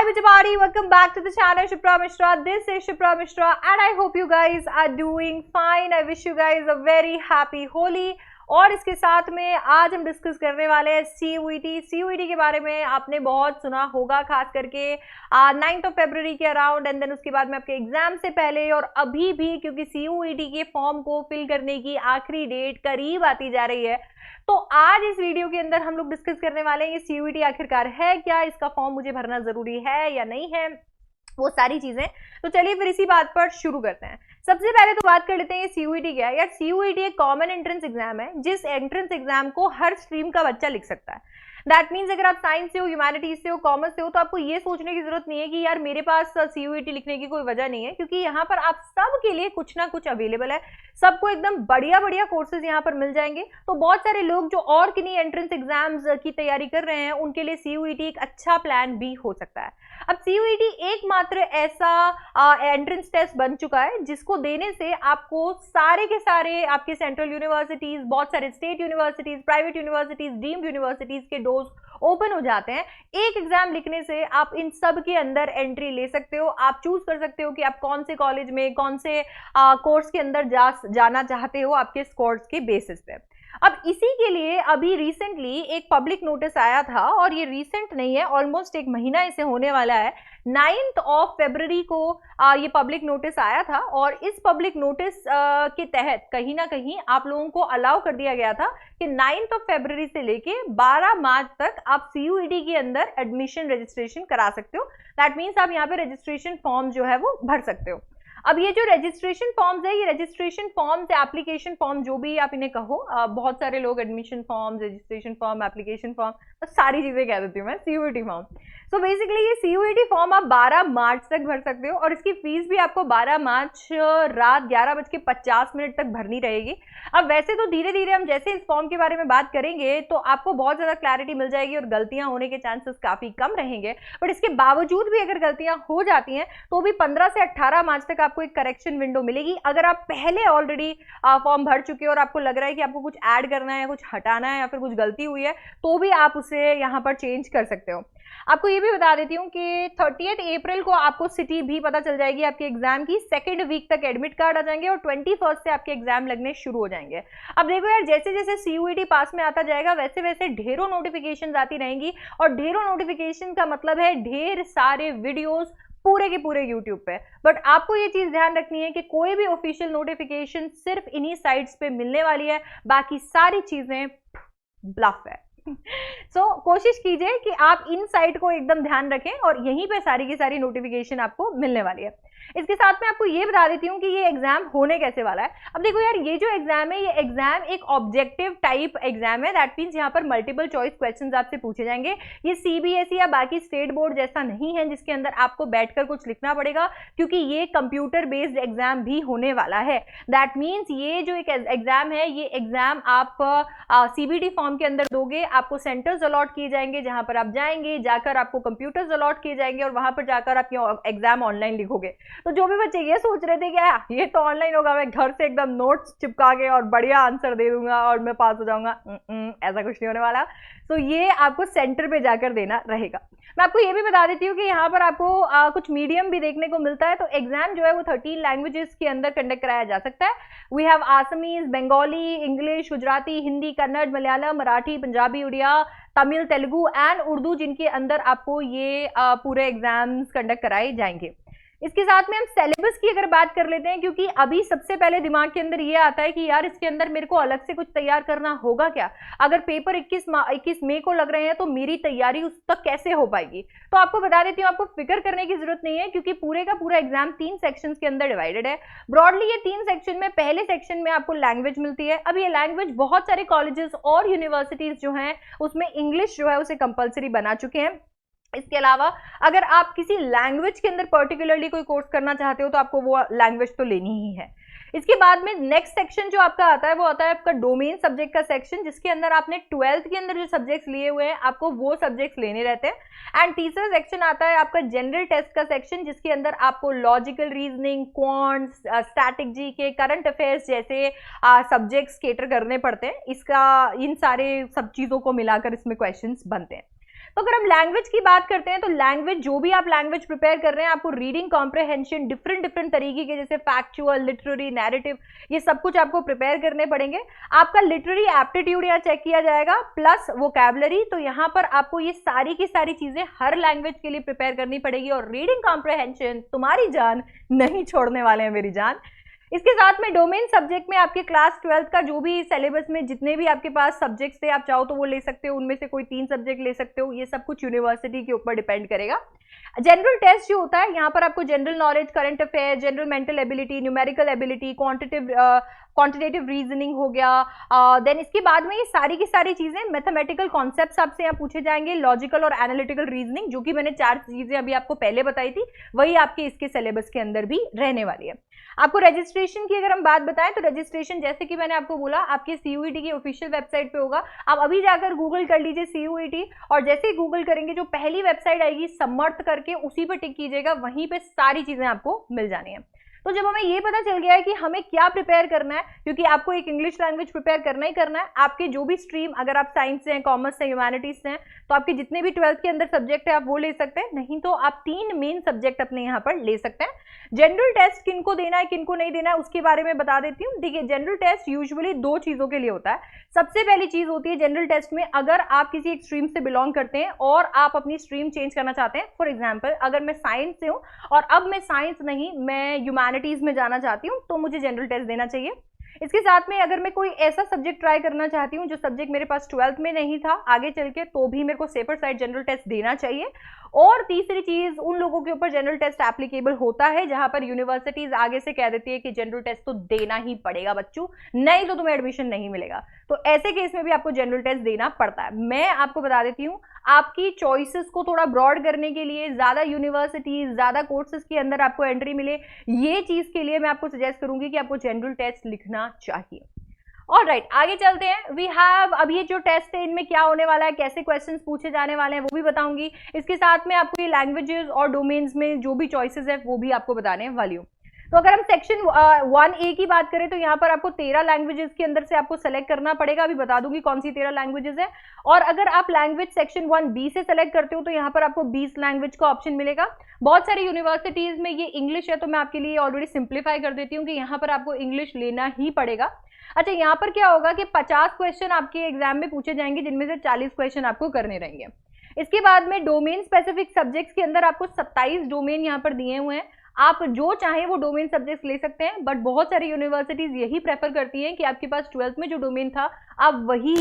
everybody, welcome back to the channel Shipra Mishra. This is Shipra Mishra and I hope you guys are doing fine. I wish you guys a very happy Holi. और इसके साथ में आज हम discuss करने वाले हैं CUET के बारे में आपने बहुत सुना होगा, खास करके 9 फरवरी के अराउंड एंड देन उसके बाद में आपके एग्जाम से पहले और अभी भी, क्योंकि CUET के फॉर्म को फिल करने की आखिरी डेट करीब आती जा रही है। तो आज इस वीडियो के अंदर हम लोग डिस्कस करने वाले हैं ये CUET आखिरकार है क्या, इसका फॉर्म मुझे भरना जरूरी है या नहीं है, वो सारी चीजें। तो चलिए फिर इसी बात पर शुरू करते हैं। सबसे पहले तो बात कर लेते हैं ये CUET क्या है। यार CUET एक कॉमन एंट्रेंस एग्जाम है जिस एंट्रेंस एग्जाम को हर स्ट्रीम का बच्चा लिख सकता है। दैट मीन्स अगर आप साइंस से हो, ह्यूमैनिटीज से हो, कॉमर्स से हो, तो आपको ये सोचने की जरूरत नहीं है कि यार मेरे पास CUET लिखने की कोई वजह नहीं है, क्योंकि यहाँ पर आप सब के लिए कुछ ना कुछ अवेलेबल है। सबको एकदम बढ़िया बढ़िया कोर्सेज यहाँ पर मिल जाएंगे। तो बहुत सारे लोग जो और किन्हीं एंट्रेंस एग्जाम्स की तैयारी कर रहे हैं उनके लिए CUET एक अच्छा प्लान भी हो सकता है। अब CUET एकमात्र ऐसा एंट्रेंस टेस्ट बन चुका है जिसको देने से आपको सारे के सारे आपके सेंट्रल यूनिवर्सिटीज, बहुत सारे state universities, private universities, deemed universities के डोर्स ओपन हो जाते हैं। एक एग्जाम लिखने से आप इन सब के अंदर एंट्री ले सकते हो। आप चूज कर सकते हो कि आप कौन से कॉलेज में, कौन से कोर्स के अंदर जाना चाहते हो आपके स्कोर्स के बेसिस पे। अब इसी के लिए अभी रिसेंटली एक पब्लिक नोटिस आया था, और ये रिसेंट नहीं है, ऑलमोस्ट एक महीना इसे होने वाला है। 9 फरवरी को ये पब्लिक नोटिस आया था, और इस पब्लिक नोटिस के तहत कहीं ना कहीं आप लोगों को अलाउ कर दिया गया था कि 9 फरवरी से लेके 12 मार्च तक आप CUET के अंदर एडमिशन रजिस्ट्रेशन करा सकते हो। दैट मीन्स आप यहाँ पे रजिस्ट्रेशन फॉर्म जो है वो भर सकते हो। अब ये जो रजिस्ट्रेशन फॉर्म्स है, ये रजिस्ट्रेशन फॉर्म्स, एप्लीकेशन फॉर्म, जो भी आप इन्हें कहो, बहुत सारे लोग admission form, registration form, application form, तो सारी चीजें कह देती हूँ मैं, CUET फॉर्म। सो बेसिकली ये CUET फॉर्म आप 12 मार्च तक भर सकते हो, और इसकी फीस भी आपको 12 मार्च रात 11:50 तक भरनी रहेगी। अब वैसे तो धीरे धीरे हम जैसे इस फॉर्म के बारे में बात करेंगे तो आपको बहुत ज्यादा क्लैरिटी मिल जाएगी और गलतियां होने के चांसेस काफी कम रहेंगे। बट इसके बावजूद भी अगर गलतियां हो जाती हैं तो भी 15 से 18 मार्च तक आपको एक करेक्शन विंडो मिलेगी। अगर आप पहले ऑलरेडी फॉर्म भर चुके हो और आपको लग रहा है कि आपको कुछ ऐड करना है या कुछ हटाना है या फिर कुछ गलती हुई है, तो भी आप उसे यहाँ पर चेंज कर सकते हो। आपको ये भी बता देती हूँ कि 30 अप्रैल को आपको सिटी भी पता चल जाएगी आपके एग्जाम की। सेकेंड वीक तक एडमिट कार्ड आ जाएंगे और 21 से आपके एग्जाम लगने शुरू हो जाएंगे। अब देखो यार, जैसे जैसे CUET पास में आता जाएगा वैसे वैसे ढेरों नोटिफिकेशन आती रहेंगी, और ढेरों नोटिफिकेशन का मतलब है ढेर सारे वीडियोस पूरे के पूरे YouTube पे। बट आपको ये चीज ध्यान रखनी है कि कोई भी ऑफिशियल नोटिफिकेशन सिर्फ इन्हीं साइट्स पे मिलने वाली है, बाकी सारी चीजें ब्लफ है। कोशिश कीजिए कि आप इन साइट को एकदम ध्यान रखें और यहीं पे सारी की सारी नोटिफिकेशन आपको मिलने वाली है। इसके साथ में आपको ये बता देती हूँ कि ये एग्जाम होने कैसे वाला है। अब देखो यार, ये जो एग्जाम है, ये एग्जाम एक ऑब्जेक्टिव टाइप एग्जाम है। दैट मीन्स यहाँ पर मल्टीपल चॉइस क्वेश्चंस आपसे पूछे जाएंगे। ये CBSE या बाकी स्टेट बोर्ड जैसा नहीं है जिसके अंदर आपको बैठकर कुछ लिखना पड़ेगा, क्योंकि ये कंप्यूटर बेस्ड एग्जाम भी होने वाला है। दैट मीन्स ये जो एक एग्जाम है, ये एग्जाम आप CBT फॉर्म के अंदर दोगे, आपको सेंटर्स अलॉट किए जाएंगे जहां पर आप जाएंगे, जाकर आपको कंप्यूटर्स अलॉट किए जाएंगे और वहां पर जाकर आप ये एग्जाम ऑनलाइन लिखोगे। तो जो भी बच्चे ये सोच रहे थे कि ये तो ऑनलाइन होगा, मैं घर से एकदम नोट्स चिपका के और बढ़िया आंसर दे दूंगा और मैं पास हो जाऊंगा, ऐसा कुछ नहीं होने वाला। तो ये आपको सेंटर पे जाकर देना रहेगा। मैं आपको ये भी बता देती हूँ कि यहाँ पर आपको कुछ मीडियम भी देखने को मिलता है। तो एग्जाम जो है वो 13 लैंग्वेजेस के अंदर कंडक्ट कराया जा सकता है। We have Assamese, Bengali, English, Gujarati, Hindi, Kannada, Malayalam, Marathi, Punjabi, Oriya, Tamil, Telugu and Urdu, जिनके अंदर आपको ये पूरे एग्जाम्स कंडक्ट कराए जाएंगे। इसके साथ में हम सिलेबस की अगर बात कर लेते हैं, क्योंकि अभी सबसे पहले दिमाग के अंदर ये आता है कि यार इसके अंदर मेरे को अलग से कुछ तैयार करना होगा क्या, अगर पेपर 21 मई को लग रहे हैं तो मेरी तैयारी उस तक कैसे हो पाएगी। तो आपको बता देती हूँ, आपको फिक्र करने की जरूरत नहीं है, क्योंकि पूरे का पूरा एग्जाम 3 सेक्शंस के अंदर डिवाइडेड है। ब्रॉडली ये 3 सेक्शन में, पहले सेक्शन में आपको लैंग्वेज मिलती है। अब ये लैंग्वेज बहुत सारे कॉलेजेस और यूनिवर्सिटीज जो हैं उसमें इंग्लिश जो है उसे कंपल्सरी बना चुके हैं। इसके अलावा अगर आप किसी लैंग्वेज के अंदर पर्टिकुलरली कोई कोर्स करना चाहते हो तो आपको वो लैंग्वेज तो लेनी ही है। इसके बाद में नेक्स्ट सेक्शन जो आपका आता है वो आता है आपका डोमेन सब्जेक्ट का सेक्शन, जिसके अंदर आपने 12th के अंदर जो सब्जेक्ट्स लिए हुए हैं आपको वो सब्जेक्ट्स लेने रहते हैं। एंड तीसरा सेक्शन आता है आपका जनरल टेस्ट का सेक्शन, जिसके अंदर आपको logical reasoning, quants, static GK, current affairs जैसे सब्जेक्ट्स कैटर करने पड़ते हैं। इन सारे सब चीजों को मिलाकर इसमें क्वेश्चंस बनते हैं। तो अगर हम लैंग्वेज की बात करते हैं तो लैंग्वेज, जो भी आप लैंग्वेज प्रिपेयर कर रहे हैं, आपको रीडिंग कॉम्प्रहेंशन डिफरेंट तरीके के, जैसे फैक्चुअल, लिटरेरी, नैरेटिव, ये सब कुछ आपको प्रिपेयर करने पड़ेंगे। आपका लिटरेरी एप्टीट्यूड यहाँ चेक किया जाएगा प्लस वोकैबुलरी। तो यहाँ पर आपको ये सारी की सारी चीजें हर लैंग्वेज के लिए प्रिपेयर करनी पड़ेगी। और रीडिंग कॉम्प्रहेंशन तुम्हारी जान नहीं छोड़ने वाले हैं मेरी जान। इसके साथ में डोमेन सब्जेक्ट में आपके क्लास 12th का जो भी सिलेबस में जितने भी आपके पास सब्जेक्ट्स थे, आप चाहो तो वो ले सकते हो, उनमें से कोई 3 सब्जेक्ट ले सकते हो। ये सब कुछ यूनिवर्सिटी के ऊपर डिपेंड करेगा। जनरल टेस्ट जो होता है, यहाँ पर आपको general knowledge, current affair, general mental ability, numerical ability, quantitative reasoning हो गया। देन इसके बाद में ये सारी की सारी चीजें, मैथमेटिकल कॉन्सेप्ट्स आपसे यहाँ पूछे जाएंगे, लॉजिकल और एनालिटिकल रीजनिंग, जो कि मैंने 4 चीजें अभी आपको पहले बताई थी, वही आपके इसके सिलेबस के अंदर भी रहने वाली है। आपको रजिस्ट्रेशन की अगर हम बात बताएं तो रजिस्ट्रेशन, जैसे कि मैंने आपको बोला, आपके सीयूईटी की ऑफिशियल वेबसाइट पे होगा। आप अभी जाकर गूगल कर लीजिए सीयूईटी, और जैसे ही गूगल करेंगे जो पहली वेबसाइट आएगी समर्थ करके, उसी पर टिक कीजिएगा, वहीं पे सारी चीजें आपको मिल जानी है। तो जब हमें ये पता चल गया है कि हमें क्या प्रिपेयर करना है, क्योंकि आपको एक इंग्लिश लैंग्वेज प्रिपेयर करना ही करना है। आपके जो भी स्ट्रीम, अगर आप साइंस से हैं, कॉमर्स से, ह्यूमैनिटीज से हैं, तो आपके जितने भी 12th के अंदर सब्जेक्ट है आप वो ले सकते हैं, नहीं तो आप 3 मेन सब्जेक्ट अपने यहाँ पर ले सकते हैं। जनरल टेस्ट किनको देना है, किनको नहीं देना है, उसके बारे में बता देती हूँ। देखिए, जनरल टेस्ट यूजुअली 2 चीजों के लिए होता है। सबसे पहली चीज होती है जनरल टेस्ट में, अगर आप किसी एक स्ट्रीम से बिलोंग करते हैं और आप अपनी स्ट्रीम चेंज करना चाहते हैं। फॉर एग्जाम्पल, अगर मैं साइंस से हूँ और अब मैं साइंस नहीं, मैं ह्यूमैनिटीज में जाना चाहती हूँ, तो मुझे जनरल टेस्ट देना चाहिए। इसके साथ में अगर मैं कोई ऐसा सब्जेक्ट ट्राई करना चाहती हूँ जो सब्जेक्ट मेरे पास 12th में नहीं था आगे चल के, तो भी मेरे को सेफर साइड जनरल टेस्ट देना चाहिए। और तीसरी चीज, उन लोगों के ऊपर जनरल टेस्ट एप्लीकेबल होता है जहां पर यूनिवर्सिटीज आगे से कह देती है कि जनरल टेस्ट तो देना ही पड़ेगा बच्चों, नहीं तो तुम्हें एडमिशन नहीं मिलेगा। तो ऐसे केस में भी आपको जनरल टेस्ट देना पड़ता है। मैं आपको बता देती हूँ, आपकी चॉइसेस को थोड़ा ब्रॉड करने के लिए, ज्यादा यूनिवर्सिटीज, ज्यादा कोर्सेज के अंदर आपको एंट्री मिले, ये चीज के लिए मैं आपको सजेस्ट करूंगी कि आपको जनरल टेस्ट लिखना चाहिए। ऑलराइट, आगे चलते हैं। वी हैव, अब ये जो टेस्ट है इनमें क्या होने वाला है, कैसे क्वेश्चंस पूछे जाने वाले हैं, वो भी बताऊंगी। इसके साथ में आपको ये लैंग्वेजेस और डोमेन्स में जो भी चॉइसेस है वो भी आपको बताने वाली हूँ। तो अगर हम सेक्शन 1A की बात करें तो यहाँ पर आपको 13 लैंग्वेजेस के अंदर से आपको सेलेक्ट करना पड़ेगा। अभी बता दूंगी कौन सी 13 लैंग्वेजेस है। और अगर आप लैंग्वेज सेक्शन 1B से सेलेक्ट करते हो तो यहाँ पर आपको 20 लैंग्वेज का ऑप्शन मिलेगा। बहुत सारी यूनिवर्सिटीज में ये इंग्लिश है, तो मैं आपके लिए ऑलरेडी सिंप्लीफाई कर देती हूँ कि यहाँ पर आपको इंग्लिश लेना ही पड़ेगा। अच्छा, यहाँ पर क्या होगा कि 50 क्वेश्चन आपके एग्जाम में पूछे जाएंगे, जिनमें से 40 क्वेश्चन आपको करने रहेंगे। इसके बाद में डोमेन स्पेसिफिक सब्जेक्ट्स के अंदर आपको 27 डोमेन यहाँ पर दिए हुए हैं। आप जो चाहें वो डोमेन सब्जेक्ट्स ले सकते हैं, बट बहुत सारी यूनिवर्सिटीज यही प्रेफर करती हैं कि आपके पास 12th में जो डोमेन था आप वही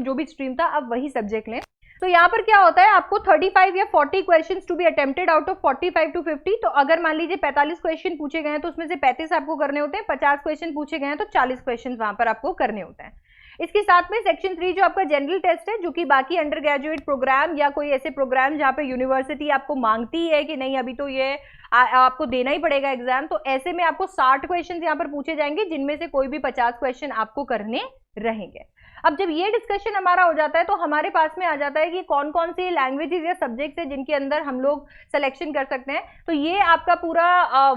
जो भी स्ट्रीम था आप वही सब्जेक्ट लें। तो यहाँ पर क्या होता है, आपको 35 या 40 questions to be attempted out of 45 to 50। तो अगर मान लीजिए 45 क्वेश्चन पूछे गए हैं तो उसमें से 35 आपको करने होते हैं, 50 क्वेश्चन पूछे गए हैं तो 40 क्वेश्चन वहां पर आपको करने होते हैं। इसके साथ में सेक्शन 3 जो आपका जनरल टेस्ट है, जो कि बाकी अंडर ग्रेजुएट प्रोग्राम या कोई ऐसे प्रोग्राम जहाँ पे यूनिवर्सिटी आपको मांगती है कि नहीं अभी तो ये आपको देना ही पड़ेगा एग्जाम, तो ऐसे में आपको 60 क्वेश्चन यहाँ पर पूछे जाएंगे, जिनमें से कोई भी 50 क्वेश्चन आपको करने रहेंगे। अब जब ये डिस्कशन हमारा हो जाता है तो हमारे पास में आ जाता है कि कौन कौन सी लैंग्वेजेस या सब्जेक्ट्स है जिनके अंदर हम लोग सिलेक्शन कर सकते हैं। तो ये आपका पूरा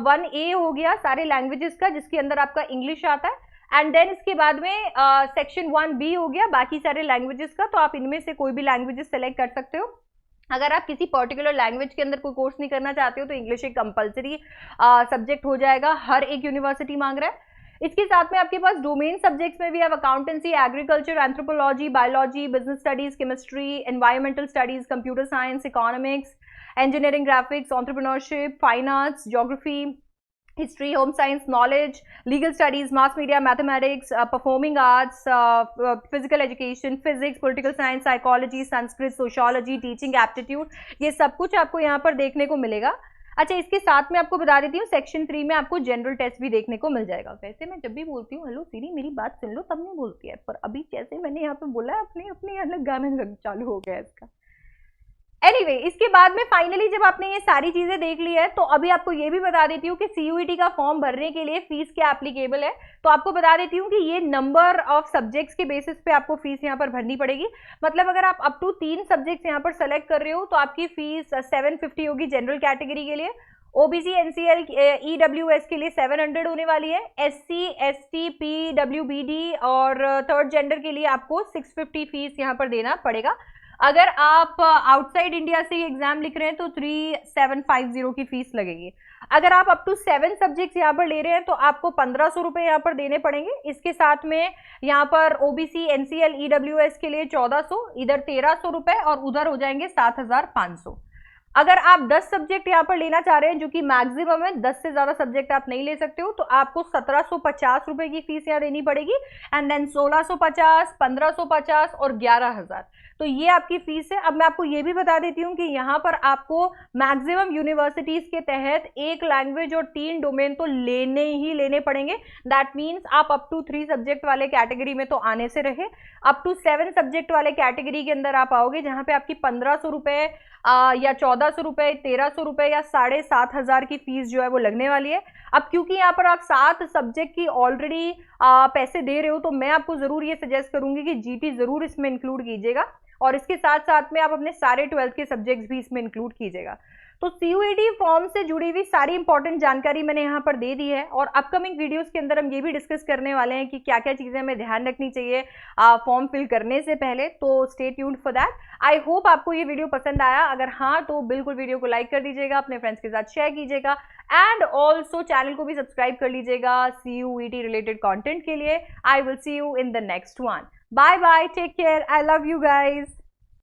1A हो गया सारे लैंग्वेजेस का, जिसके अंदर आपका इंग्लिश आता है। एंड देन इसके बाद में सेक्शन 1B हो गया बाकी सारे लैंग्वेजेस का। तो आप इनमें से कोई भी लैंग्वेजेस सेलेक्ट कर सकते हो। अगर आप किसी पर्टिकुलर लैंग्वेज के अंदर कोई कोर्स नहीं करना चाहते हो तो इंग्लिश एक कंपलसरी सब्जेक्ट हो जाएगा, हर एक यूनिवर्सिटी मांग रहा है। इसके साथ में आपके पास डोमेन सब्जेक्ट्स में भी है accountancy, agriculture, anthropology, biology, business studies, chemistry, environmental studies, computer science, economics, engineering, graphics, entrepreneurship, fine arts, geography, history, home science, knowledge, legal studies, mass media, mathematics, performing arts, physical education, physics, political science, psychology, Sanskrit, sociology, teaching aptitude, ये सब कुछ आपको यहाँ पर देखने को मिलेगा। अच्छा, इसके साथ में आपको बता देती हूँ सेक्शन 3 में आपको जनरल टेस्ट भी देखने को मिल जाएगा। वैसे मैं जब भी बोलती हूँ हेलो सीरी मेरी बात सुन लो, तब नहीं बोलती है, पर अभी जैसे मैंने यहाँ पे बोला है अपने अलग गाना चालू हो गया है इसका। एनीवे, इसके बाद में फाइनली जब आपने ये सारी चीजें देख ली है तो अभी आपको ये भी बता देती हूँ कि सीयूईटी का फॉर्म भरने के लिए फीस क्या एप्लीकेबल है। तो आपको बता देती हूँ कि ये नंबर ऑफ सब्जेक्ट्स के बेसिस पे आपको फीस यहाँ पर भरनी पड़ेगी। मतलब अगर आप अप टू 3 सब्जेक्ट्स यहाँ पर सेलेक्ट कर रहे हो तो आपकी फीस 750 होगी जनरल कैटेगरी के लिए, ओबीसी, एनसीएल, ईडब्ल्यूएस के लिए 700 होने वाली है, एससी, एसटी, पीडब्ल्यूबीडी और थर्ड जेंडर के लिए आपको 650 फीस यहाँ पर देना पड़ेगा। अगर आप आउटसाइड इंडिया से एग्जाम लिख रहे हैं तो 3750 की फीस लगेगी। अगर आप अप टू 7 सब्जेक्ट्स यहाँ पर ले रहे हैं तो आपको 1500 रुपए यहाँ पर देने पड़ेंगे। इसके साथ में यहाँ पर ओबीसी एनसीएल ईडब्ल्यूएस के लिए 1400, इधर 1300 रुपए और उधर हो जाएंगे 7500। अगर आप 10 सब्जेक्ट यहाँ पर लेना चाह रहे हैं जो कि मैक्सिमम है, 10 से ज्यादा सब्जेक्ट आप नहीं ले सकते हो, तो आपको 1750 रुपए की फीस यहाँ देनी पड़ेगी। एंड देन 1650, 1550 और 11000, तो ये आपकी फीस है। अब मैं आपको ये भी बता देती हूँ कि यहाँ पर आपको मैक्सिमम यूनिवर्सिटीज के तहत 1 लैंग्वेज और 3 डोमेन तो लेने ही लेने पड़ेंगे। दैट मीन्स आप अप टू 3 सब्जेक्ट वाले कैटेगरी में तो आने से रहे, अप टू 7 सब्जेक्ट वाले कैटेगरी के अंदर आप आओगे जहां पे आपकी 1500 रुपए या 1400 रुपए, 1300 रुपए या 7500 की फीस जो है वो लगने वाली है। अब क्योंकि यहाँ पर आप 7 सब्जेक्ट की ऑलरेडी पैसे दे रहे हो, तो मैं आपको जरूर ये सजेस्ट करूंगी कि जीटी जरूर इसमें इंक्लूड कीजिएगा और इसके साथ साथ में आप अपने सारे 12th के सब्जेक्ट्स भी इसमें इंक्लूड कीजिएगा। तो सीयूईटी फॉर्म से जुड़ी हुई सारी इंपॉर्टेंट जानकारी मैंने यहाँ पर दे दी है और अपकमिंग वीडियोस के अंदर हम ये भी डिस्कस करने वाले हैं कि क्या क्या चीजें हमें ध्यान रखनी चाहिए फॉर्म फिल करने से पहले। तो stay tuned for that. I hope आपको ये वीडियो पसंद आया। अगर हाँ तो बिल्कुल वीडियो को लाइक कर दीजिएगा, अपने फ्रेंड्स के साथ शेयर कीजिएगा एंड ऑल्सो चैनल को भी सब्सक्राइब कर लीजिएगा सीयूईटी रिलेटेड कॉन्टेंट के लिए। I will see you in the next one. Bye bye, take care, I love you guys.